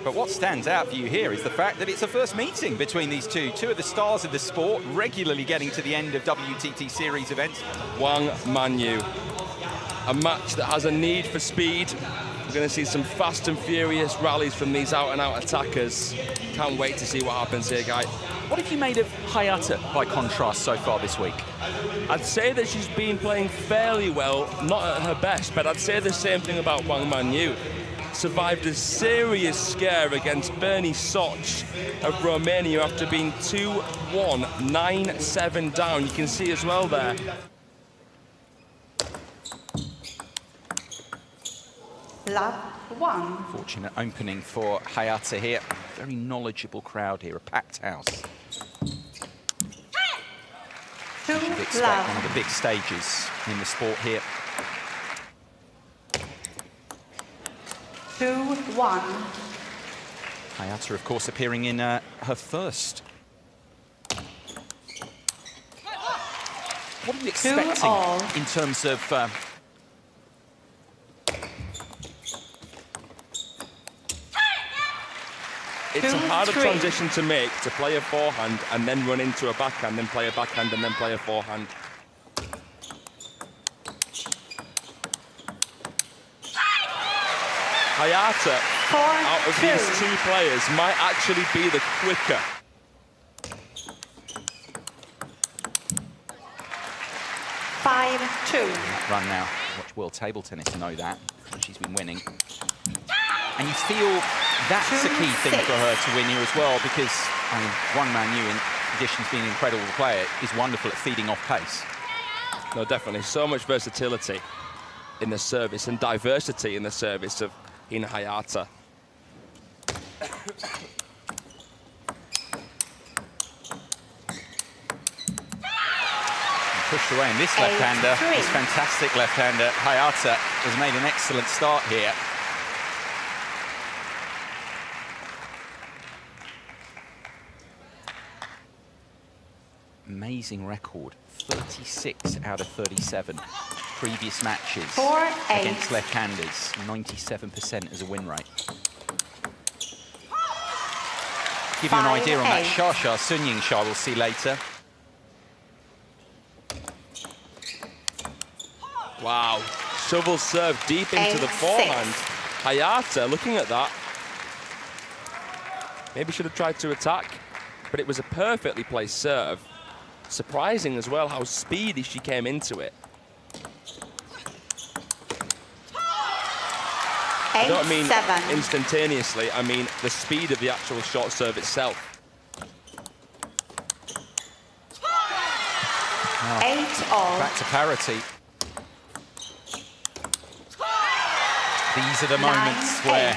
But what stands out for you here is the fact that it's a first meeting between these two of the stars of the sport, regularly getting to the end of WTT series events. WANG, Manyu. A match that has a need for speed. We're going to see some fast and furious rallies from these out-and-out attackers. Can't wait to see what happens here, guys. What have you made of HAYATA, by contrast, so far this week? I'd say that she's been playing fairly well, not at her best, but I'd say the same thing about WANG Manyu. Survived a serious scare against Bernie Soch of Romania after being 2-1, 9-7 down. You can see as well there. Love 1. Fortunate opening for HAYATA here. Very knowledgeable crowd here, a packed house. You'd expect one of the big stages in the sport here. 2-1. HAYATA, of course, appearing in her first. What are you expecting in terms of... It's a harder transition to make, to play a forehand and then run into a backhand, then play a backhand and then play a forehand. HAYATA, out of these two players, might actually be the quicker. Run now. Watch World Table Tennis to know that. She's been winning. And you feel that's a key thing for her to win here as well, because I mean, WANG Manyu, in addition to being an incredible player, is wonderful at feeding off pace. No, definitely. So much versatility in the service and diversity in the service of Hina HAYATA. Pushed away, and this left-hander, this fantastic left-hander, HAYATA, has made an excellent start here. Amazing record, 36 out of 37 previous matches against left-handers, 97% as a win rate. Give you an idea on that Shasha Sunying Shah we'll see later. Wow, shovel serve deep into the forehand. HAYATA, looking at that, maybe should have tried to attack, but it was a perfectly placed serve. Surprising as well how speedy she came into it. I don't mean instantaneously, I mean the speed of the actual short serve itself. 8-all. Back to parity. These are the moments where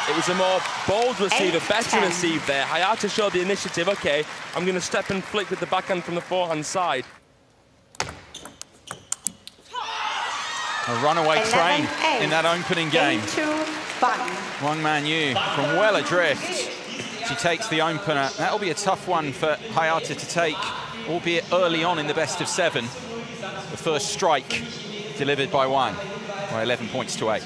it was a more bold receiver, better receive there. HAYATA showed the initiative. Okay, I'm going to step and flick with the backhand from the forehand side. a runaway train in that opening game. WANG Manyu from well adrift. She takes the opener. That'll be a tough one for HAYATA to take, albeit early on in the best of 7. The first strike delivered by WANG by 11 points to 8.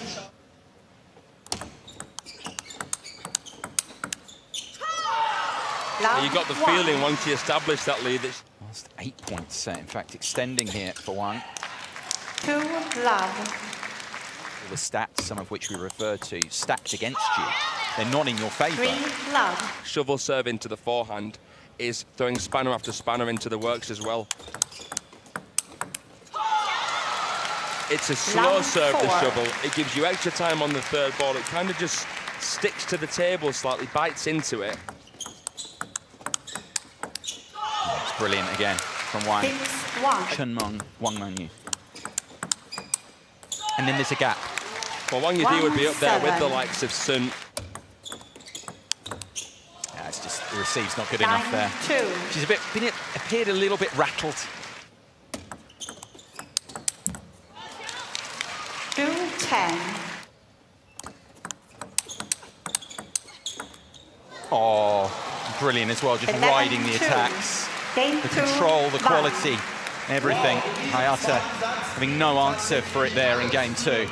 You got the feeling once she established that lead that Last 8 points, in fact, extending here for WANG. 2 love. All the stats, some of which we referred to, stacked against you. They're not in your favour. 3 love. shovel serve into the forehand is throwing spanner after spanner into the works as well. It's a slow serve, the shovel. It gives you extra time on the third ball. It kind of just sticks to the table slightly, bites into it. It's brilliant again from WANG. 6-1. WANG Manyu. And then there's a gap. Well, Wang Yudi would be up there with the likes of Sun. Yeah, it's just the receive's not good enough there. She's appeared a little bit rattled. 2-10. Oh, brilliant as well, just riding the attacks. The control, the quality, everything. HAYATA having no answer for it there in game 2.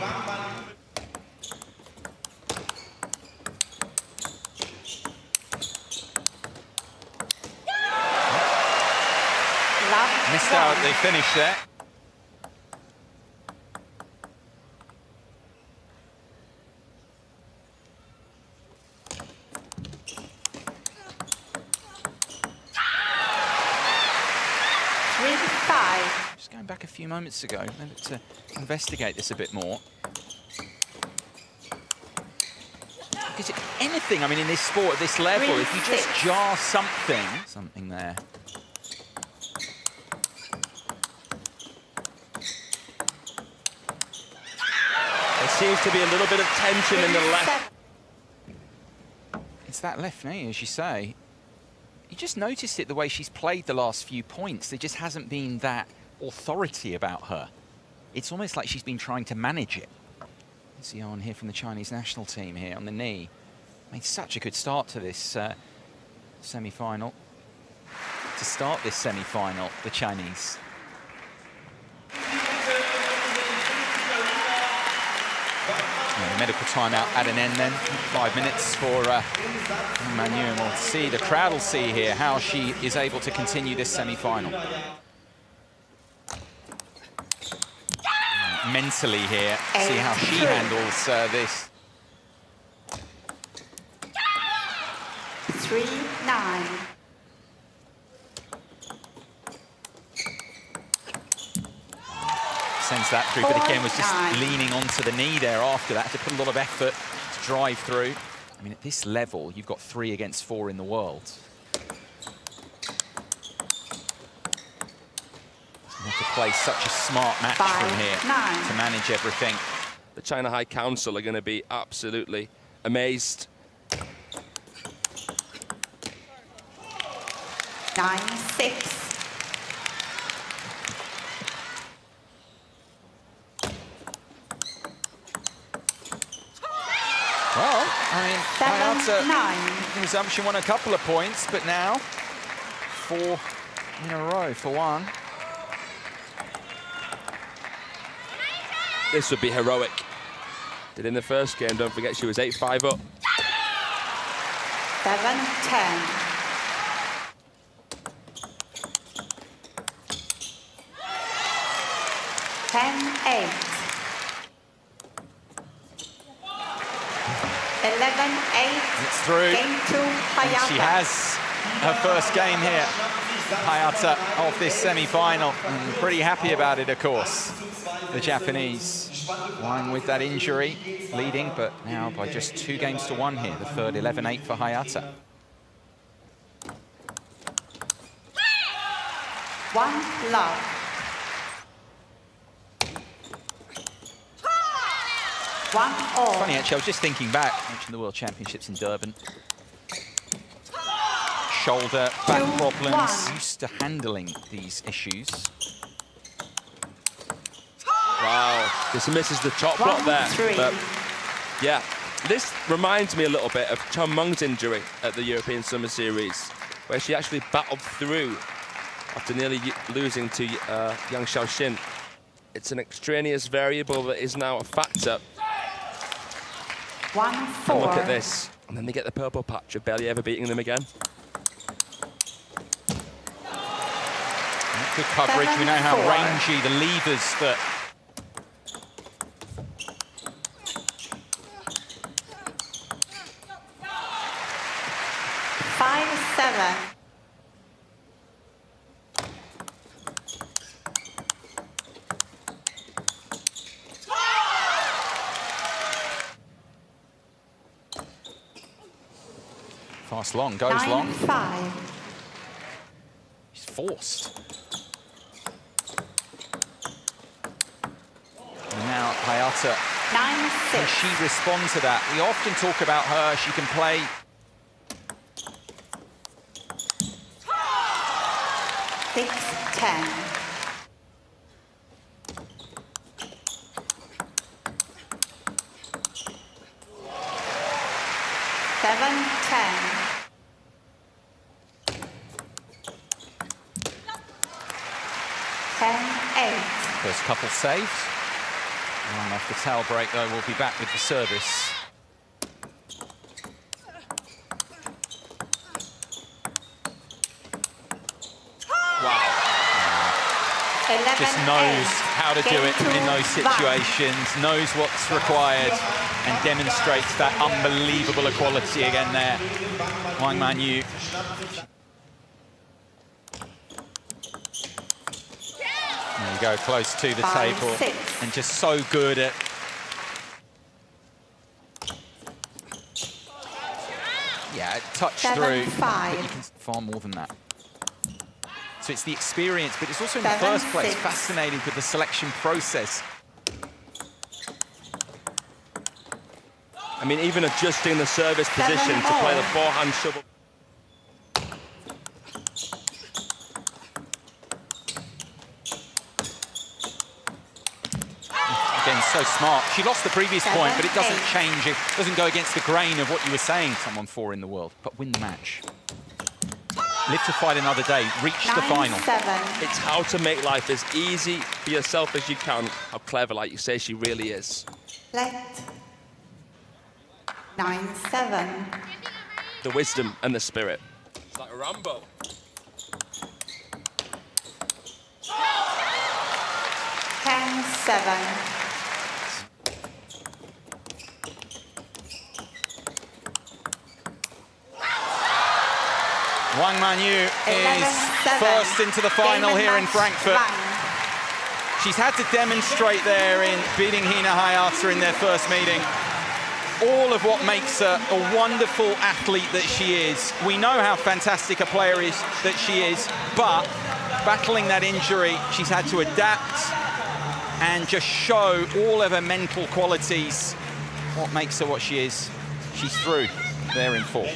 Missed out the finish there. Just going back a few moments ago, maybe to investigate this a bit more. Because anything, I mean, in this sport, at this level, if you just jar something there. There seems to be a little bit of tension in the left. It's that left knee, as you say. You just noticed it the way she's played the last few points. There just hasn't been that authority about her. It's almost like she's been trying to manage it. See on here from the Chinese national team here on the knee. Made such a good start to this semi-final. To start this semi-final, the Chinese. Yeah, the medical timeout at an end then. 5 minutes for Manyu, and we'll see, the crowd will see here how she is able to continue this semi-final. Mentally here, see how she handles this. 3-9. Sends that through, but again was just leaning onto the knee there after that. Had to put a lot of effort to drive through. I mean, at this level, you've got 3 against 4 in the world. You have to play such a smart match from here to manage everything. The China High Council are going to be absolutely amazed. 9-6. Well, I mean, HAYATA in resumption won a couple of points, but now 4 in a row for Wang. This would be heroic. Did in the first game, don't forget she was 8-5 up. 7-10. 10-8. 11-8. It's through. Game 2, HAYATA. She has her first game here, HAYATA, of this semi-final. And pretty happy about it, of course. The Japanese. Wang with that injury, leading, but now by just 2 games to 1 here. The third 11-8 for HAYATA. 1-love. Funny, actually, I was just thinking back, mentioned the World Championships in Durban. Shoulder, back problems, used to handling these issues. Wow, this misses the top block there. But yeah, this reminds me a little bit of Chen Meng's injury at the European Summer Series, where she actually battled through after nearly losing to Yang Xiaoxin. It's an extraneous variable that is now a factor. 1-4. And look at this, and then they get the purple patch of barely ever beating them again. Good coverage. We know how rangy the levers that. 5-7. Fast long, goes long. 9-5. He's forced. And now HAYATA. 9-6. Can she respond to that? We often talk about her. She can play. 6-10. 7-10. 10-8. First couple saved. And off the towel break, though, we'll be back with the service. Wow. just knows how to do it in those situations, knows what's required, and demonstrates that unbelievable equality again there. Wang Manyu. There you go, close to the table, and just so good at touch through, but you can far more than that. So it's the experience, but it's also in the first place fascinated with the selection process. I mean, even adjusting the service position to play the forehand shovel. Again, so smart. She lost the previous point, but it doesn't change. It doesn't go against the grain of what you were saying someone for in the world, but win the match. Live to fight another day, reach the final. It's how to make life as easy for yourself as you can. How clever, like you say, she really is. Left. 9-7. The wisdom and the spirit. It's like a Rambo. Wang Manyu is first into the final here in Frankfurt. She's had to demonstrate there in beating Hina HAYATA in their first meeting all of what makes her a wonderful athlete that she is. We know how fantastic a player that she is, but battling that injury, she's had to adapt and just show all of her mental qualities. What makes her what she is. She's through there in fourth.